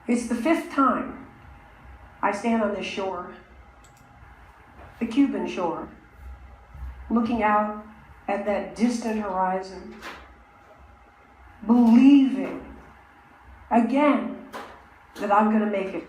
It's the 5th time I stand on this shore, the Cuban shore, looking out at that distant horizon, believing again that I'm going to make it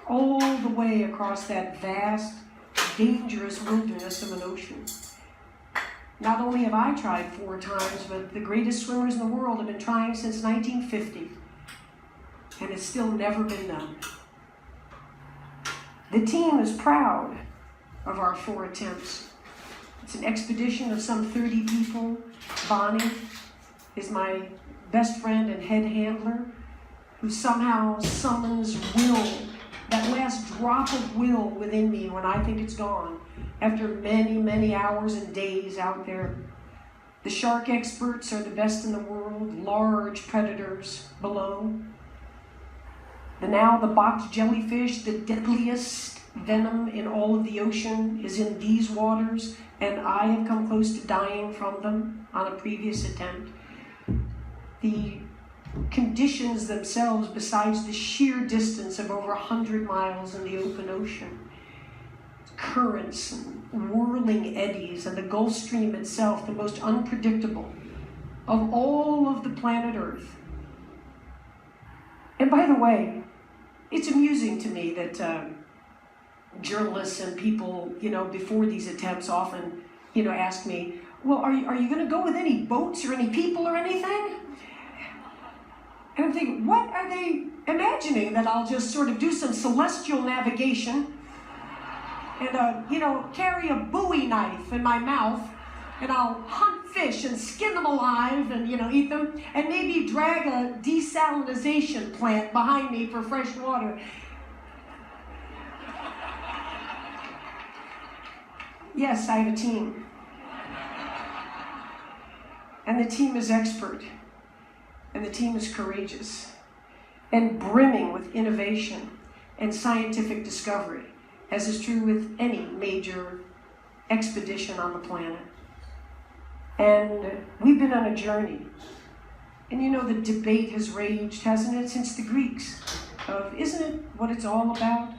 all the way across that vast, dangerous wilderness of an ocean. Not only have I tried 4 times, but the greatest swimmers in the world have been trying since 1950, and it's still never been done. The team is proud of our 4 attempts. It's an expedition of some 30 people. Bonnie is my best friend and head handler, who somehow summons will, that last drop of will within me when I think it's gone, after many, many hours and days out there. The shark experts are the best in the world, large predators below. The box jellyfish, the deadliest venom in all of the ocean, is in these waters, and I have come close to dying from them on a previous attempt. The conditions themselves, besides the sheer distance of over 100 miles in the open ocean, currents and whirling eddies, and the Gulf Stream itself, the most unpredictable of all of the planet Earth. And by the way, it's amusing to me that journalists and people, before these attempts often, ask me, well, are you going to go with any boats or any people or anything? And I'm thinking, what are they imagining? That I'll just sort of do some celestial navigation and, carry a Bowie knife in my mouth, and I'll hunt fish and skin them alive and, eat them, and maybe drag a desalinization plant behind me for fresh water. Yes, I have a team. And the team is expert. And the team is courageous and brimming with innovation and scientific discovery, as is true with any major expedition on the planet. And we've been on a journey. And the debate has raged, hasn't it, since the Greeks, of isn't it what it's all about?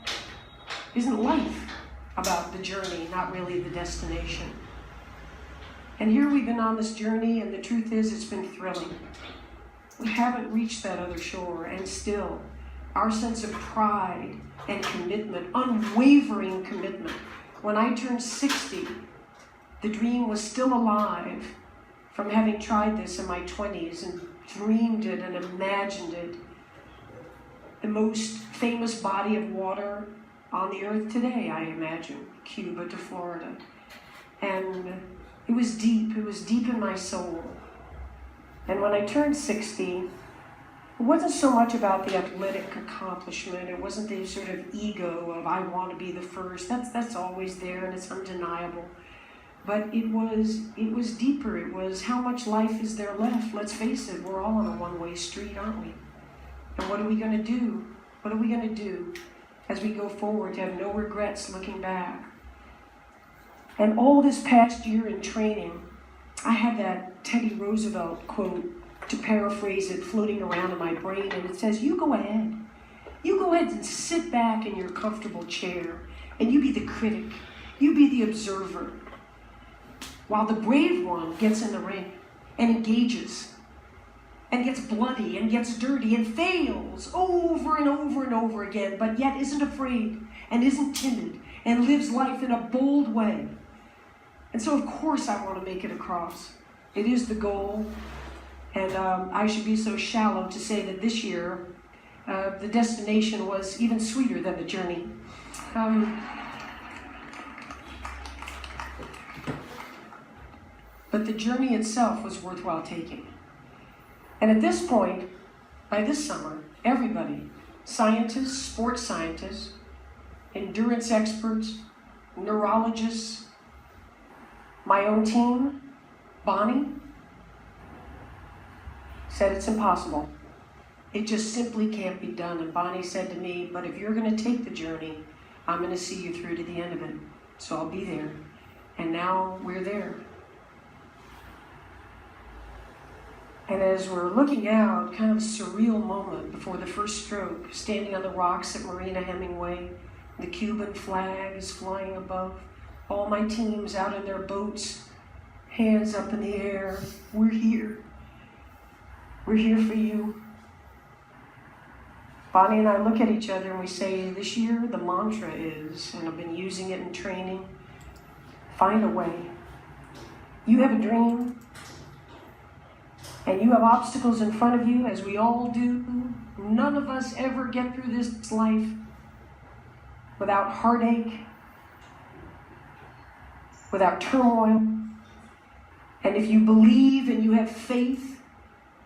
Isn't life about the journey, not really the destination? And here we've been on this journey, and the truth is it's been thrilling. We haven't reached that other shore, and still, our sense of pride and commitment, unwavering commitment. When I turned 60, the dream was still alive from having tried this in my 20s and dreamed it and imagined it. The most famous body of water on the earth today, I imagine, Cuba to Florida. And it was deep in my soul. And when I turned 60, it wasn't so much about the athletic accomplishment. It wasn't the sort of ego of I want to be the first. That's always there, and it's undeniable. But it was deeper. It was how much life is there left. Let's face it, we're all on a one-way street, aren't we? And what are we going to do? What are we going to do as we go forward to have no regrets looking back? And all this past year in training, I had that Teddy Roosevelt quote, to paraphrase it, floating around in my brain, and it says, you go ahead. You go ahead and sit back in your comfortable chair, and you be the critic. You be the observer. While the brave one gets in the ring and engages and gets bloody and gets dirty and fails over and over and over again, but yet isn't afraid and isn't timid and lives life in a bold way. And so, of course, I want to make it across. It is the goal. And I should be so shallow to say that this year, the destination was even sweeter than the journey. But the journey itself was worthwhile taking. And at this point, by this summer, everybody, scientists, sports scientists, endurance experts, neurologists, my own team, Bonnie, said it's impossible. It just simply can't be done. And Bonnie said to me, but if you're going to take the journey, I'm going to see you through to the end of it. So I'll be there. And now we're there. And as we're looking out, kind of a surreal moment before the first stroke, standing on the rocks at Marina Hemingway, the Cuban flag is flying above, all my teams out in their boats, hands up in the air. We're here. We're here for you. Bonnie and I look at each other and we say, this year the mantra is, and I've been using it in training, find a way. You have a dream, and you have obstacles in front of you, as we all do. None of us ever get through this life without heartache, without turmoil. And if you believe and you have faith,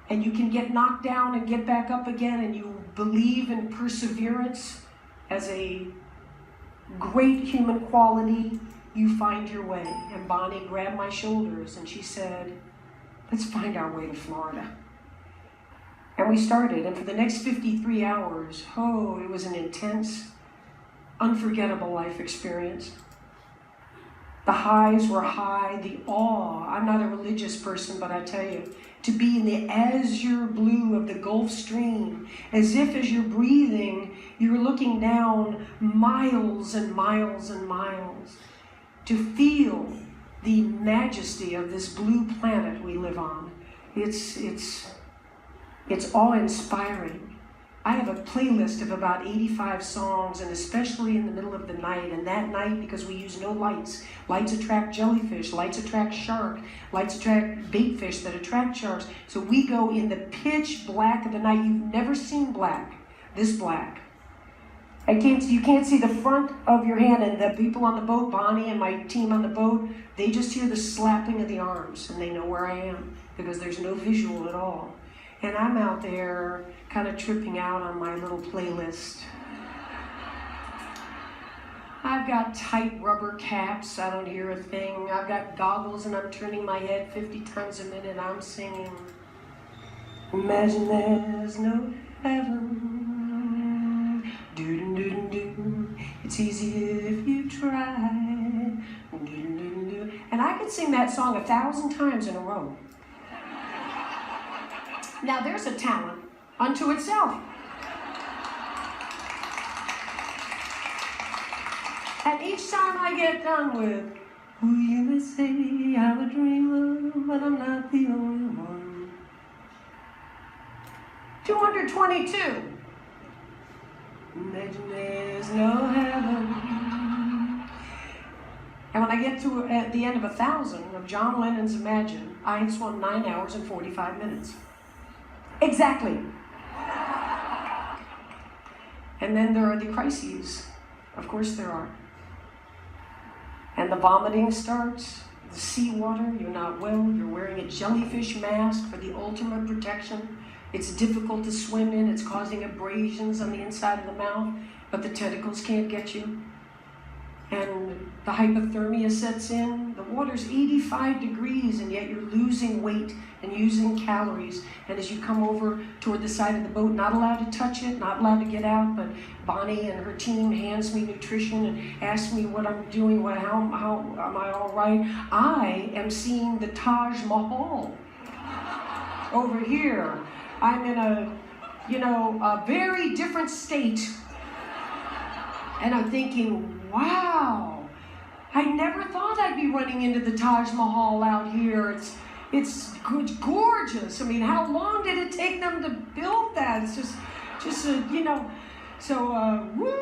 and you can get knocked down and get back up again, and you believe in perseverance as a great human quality, you find your way. And Bonnie grabbed my shoulders and she said, let's find our way to Florida. And we started, and for the next 53 hours, it was an intense, unforgettable life experience. The highs were high, the awe. I'm not a religious person, but I tell you, to be in the azure blue of the Gulf Stream, as if as you're breathing, you're looking down miles and miles and miles, to feel the majesty of this blue planet we live on. It's awe-inspiring. I have a playlist of about 85 songs, and especially in the middle of the night, and that night, because we use no lights. Lights attract jellyfish, lights attract shark, lights attract bait fish that attract sharks. So we go in the pitch black of the night. You've never seen black, this black. You can't see the front of your hand, and the people on the boat, Bonnie and my team on the boat, they just hear the slapping of the arms, and they know where I am, because there's no visual at all. And I'm out there kind of tripping out on my little playlist. I've got tight rubber caps, I don't hear a thing. I've got goggles and I'm turning my head 50 times a minute. I'm singing, imagine there's no heaven. Do-do-do-do-do. It's easy if you try. Do-do-do-do. And I could sing that song 1,000 times in a row. Now there's a talent unto itself. And each time I get done with, who you may say I'm a dreamer, but I'm not the only one. 222. Imagine there's no heaven. And when I get to at the end of 1,000 of John Lennon's Imagine, I swung 9 hours and 45 minutes. Exactly. And then there are the crises. Of course there are. And the vomiting starts, the seawater, you're not well, you're wearing a jellyfish mask for the ultimate protection. It's difficult to swim in, it's causing abrasions on the inside of the mouth, but the tentacles can't get you. And the hypothermia sets in. The water's 85 degrees, and yet you're losing weight and using calories. And as you come over toward the side of the boat, not allowed to touch it, not allowed to get out, but Bonnie and her team hands me nutrition and asks me what I'm doing, how am I all right? I am seeing the Taj Mahal over here. I'm in a very different state. And I'm thinking, wow, I never thought I'd be running into the Taj Mahal out here. It's gorgeous. I mean, how long did it take them to build that? It's just woo.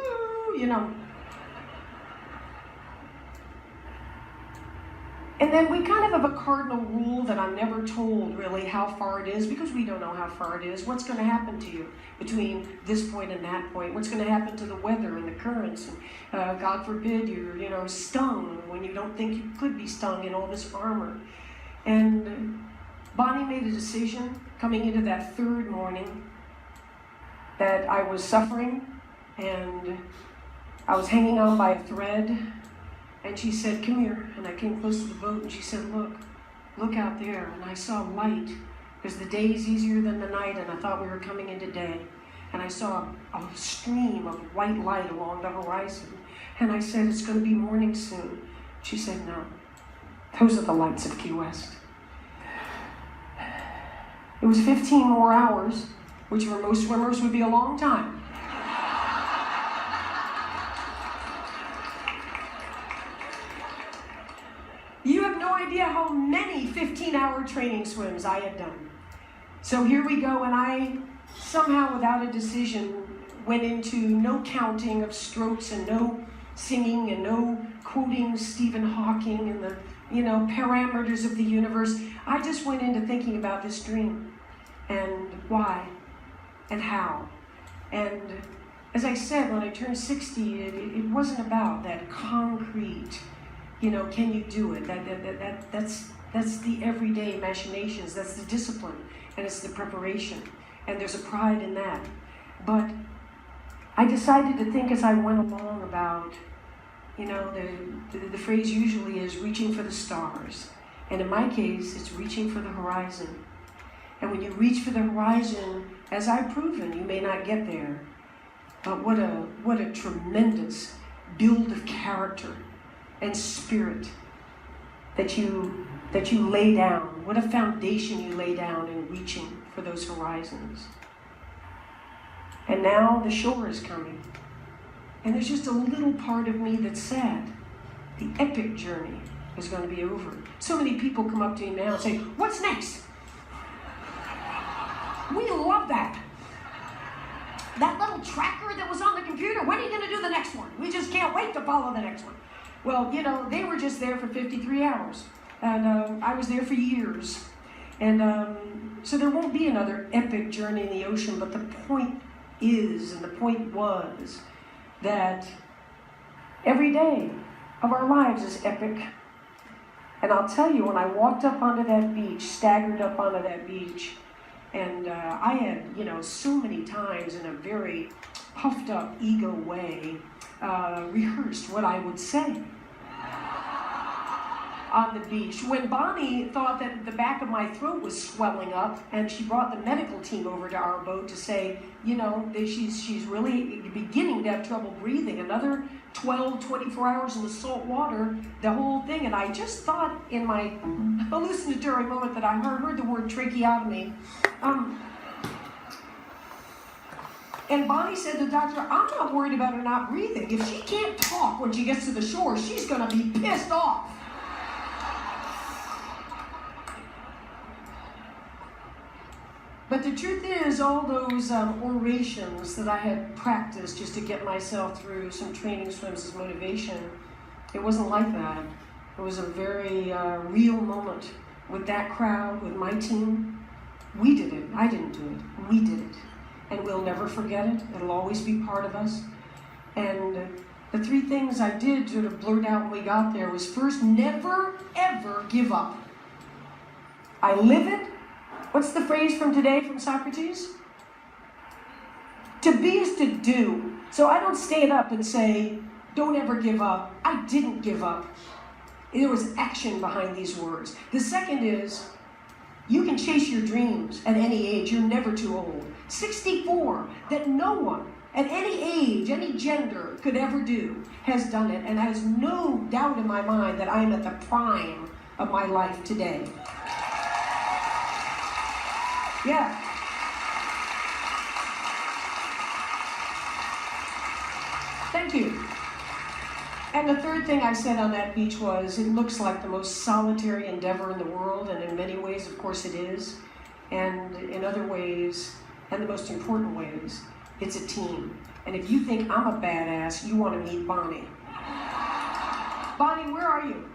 And then we kind of have a cardinal rule that I'm never told really how far it is, because we don't know how far it is. What's going to happen to you between this point and that point? What's going to happen to the weather and the currents? And God forbid you're stung when you don't think you could be stung in all this armor. And Bonnie made a decision coming into that third morning that I was suffering and I was hanging on by a thread. And she said, come here. And I came close to the boat and she said, look out there. And I saw light, because the day is easier than the night, and I thought we were coming into day. And I saw a stream of white light along the horizon. And I said, it's going to be morning soon. She said, no, those are the lights of Key West. It was 15 more hours, which for most swimmers would be a long time. You have no idea how many 15-hour training swims I had done. So here we go, and I somehow, without a decision, went into no counting of strokes and no singing and no quoting Stephen Hawking and the, parameters of the universe. I just went into thinking about this dream and why and how. And as I said, when I turned 60, it wasn't about that concrete, can you do it? That's the everyday machinations. That's the discipline, and it's the preparation, and there's a pride in that. But I decided to think as I went along about, the phrase usually is reaching for the stars, and in my case, it's reaching for the horizon. And when you reach for the horizon, as I've proven, you may not get there, but what a tremendous build of character and spirit that you lay down. What a foundation you lay down in reaching for those horizons. And now the shore is coming. And there's just a little part of me that's sad. The epic journey is going to be over. So many people come up to me now and say, "What's next?" We love that. That little tracker that was on the computer, when are you going to do the next one? We just can't wait to follow the next one. Well, they were just there for 53 hours. And I was there for years. And so there won't be another epic journey in the ocean, but the point is, and the point was, that every day of our lives is epic. And I'll tell you, when I walked up onto that beach, staggered up onto that beach, and I had, so many times in a very puffed up ego way, rehearsed what I would say on the beach. When Bonnie thought that the back of my throat was swelling up, and she brought the medical team over to our boat to say, that she's really beginning to have trouble breathing. Another 12, 24 hours in the salt water, the whole thing. And I just thought in my hallucinatory moment that I heard the word tracheotomy. And Bonnie said to the doctor, "I'm not worried about her not breathing. If she can't talk when she gets to the shore, she's going to be pissed off." But the truth is, all those orations that I had practiced just to get myself through some training swims as motivation, it wasn't like that. It was a very real moment with that crowd, with my team. We did it. I didn't do it. We did it. And we'll never forget it. It'll always be part of us. And the three things I did sort of blurt out when we got there was, first, never, ever give up. I live it. What's the phrase from today from Socrates? To be is to do. So I don't stand up and say, "Don't ever give up." I didn't give up. There was action behind these words. The second is, you can chase your dreams at any age. You're never too old. 64, that no one at any age, any gender could ever do, has done it. And there's no doubt in my mind that I'm at the prime of my life today. Yeah. Thank you. And the third thing I said on that beach was, it looks like the most solitary endeavor in the world, and in many ways, of course, it is. And in other ways, and the most important ways, it's a team. And if you think I'm a badass, you want to meet Bonnie. Bonnie, where are you?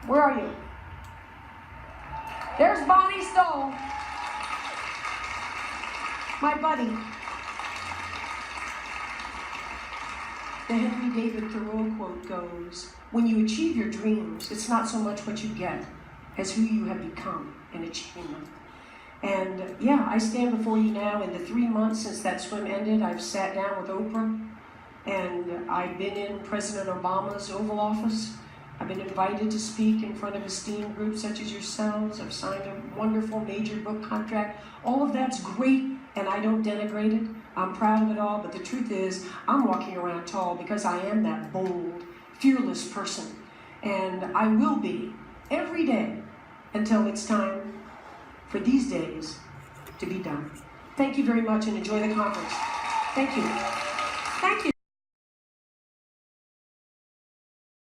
Where are you? There's Bonnie Stoll, my buddy. The Henry David Thoreau quote goes, "When you achieve your dreams, it's not so much what you get as who you have become in achieving them." And yeah, I stand before you now. In the 3 months since that swim ended, I've sat down with Oprah, and I've been in President Obama's Oval Office. I've been invited to speak in front of esteemed groups such as yourselves. I've signed a wonderful major book contract. All of that's great, and I don't denigrate it. I'm proud of it all, but the truth is, I'm walking around tall because I am that bold, fearless person. And I will be every day until it's time for these days to be done. Thank you very much and enjoy the conference. Thank you. Thank you.